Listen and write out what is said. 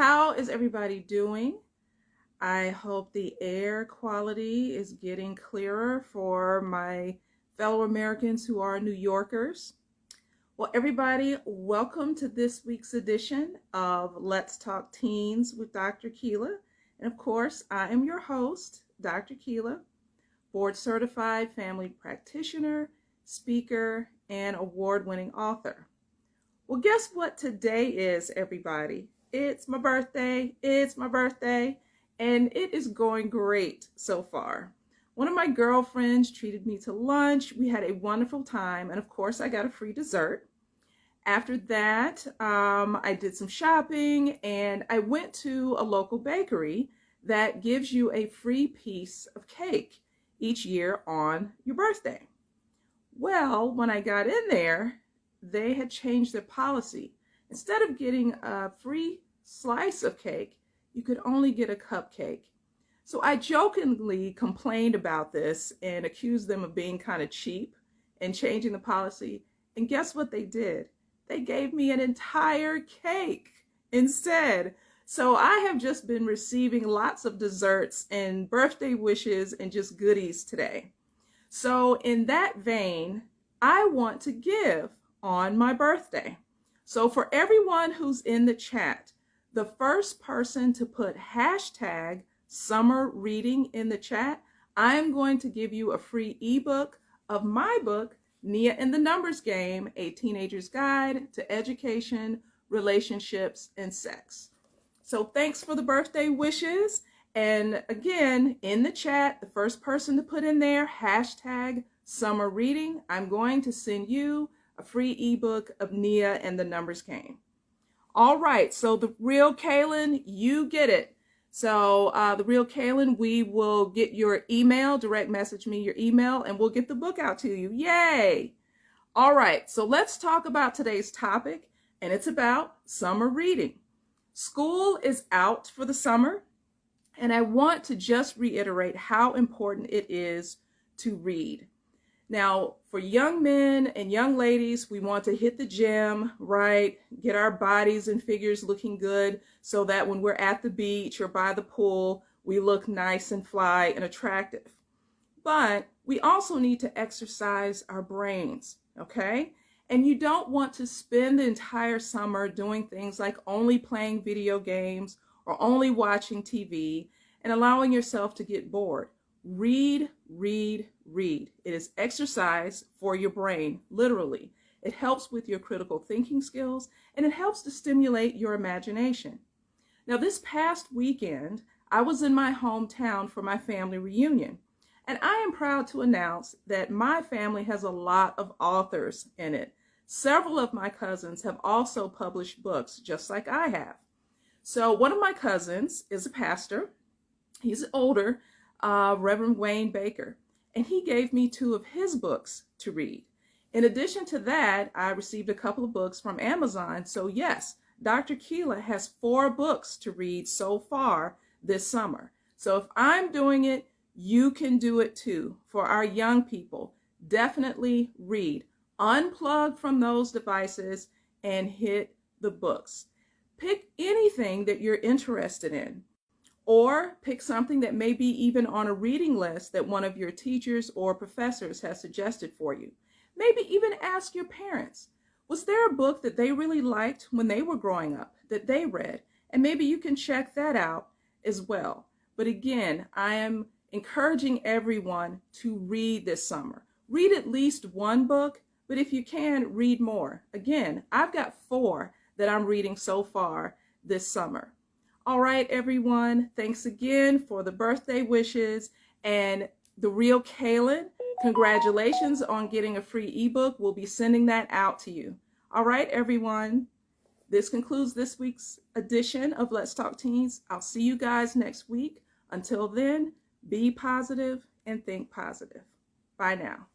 how is everybody doing? I hope the air quality is getting clearer for my fellow Americans who are New Yorkers. Well, everybody, welcome to this week's edition of Let's Talk Teens with Dr. Keela. And of course, I am your host, Dr. Keela, board certified family practitioner, speaker, and award-winning author. Well, guess what today is, everybody? It's my birthday, and it is going great so far. One of my girlfriends treated me to lunch. We had a wonderful time, and of course, I got a free dessert. After that, I did some shopping, and I went to a local bakery that gives you a free piece of cake each year on your birthday. Well, when I got in there, they had changed their policy. Instead of getting a free slice of cake, you could only get a cupcake. So I jokingly complained about this and accused them of being kind of cheap and changing the policy. And guess what they did? They gave me an entire cake instead. So I have just been receiving lots of desserts and birthday wishes and just goodies today. So in that vein, I want to give on my birthday. So for everyone who's in the chat, the first person to put hashtag summer reading in the chat, I'm going to give you a free ebook of my book, Nia and the Numbers Game, A Teenager's Guide to Education, Relationships, and Sex. So thanks for the birthday wishes. And again, in the chat, the first person to put in there, hashtag summer reading, I'm going to send you a free ebook of Nia and the Numbers Game. All right, so the real Kaylin, you get it. So the real Kaylin, we will get your email, direct message me your email, and we'll get the book out to you. Yay! All right, so let's talk about today's topic, and it's about summer reading. School is out for the summer, and I want to just reiterate how important it is to read. Now, for young men and young ladies, we want to hit the gym, right? Get our bodies and figures looking good so that when we're at the beach or by the pool, we look nice and fly and attractive. But we also need to exercise our brains, okay? And you don't want to spend the entire summer doing things like only playing video games or only watching TV and allowing yourself to get bored. Read, read, read. It is exercise for your brain, literally. It helps with your critical thinking skills, and it helps to stimulate your imagination. Now, this past weekend, I was in my hometown for my family reunion, and I am proud to announce that my family has a lot of authors in it. Several of my cousins have also published books, just like I have. So one of my cousins is a pastor. He's older, Reverend Wayne Baker, and he gave me 2 of his books to read. In addition to that, I received a couple of books from Amazon. So yes, Dr. Keela has 4 books to read so far this summer. So if I'm doing it, you can do it too. For our young people, definitely read. Unplug from those devices and hit the books. Pick anything that you're interested in. Or pick something that may be even on a reading list that one of your teachers or professors has suggested for you. Maybe even ask your parents, was there a book that they really liked when they were growing up that they read? And maybe you can check that out as well. But again, I am encouraging everyone to read this summer. Read at least 1 book, but if you can, read more. Again, I've got 4 that I'm reading so far this summer. All right, everyone, thanks again for the birthday wishes. And the real Kaylin, congratulations on getting a free ebook. We'll be sending that out to you. All right, everyone, this concludes this week's edition of Let's Talk Teens. I'll see you guys next week. Until then, be positive and think positive. Bye now.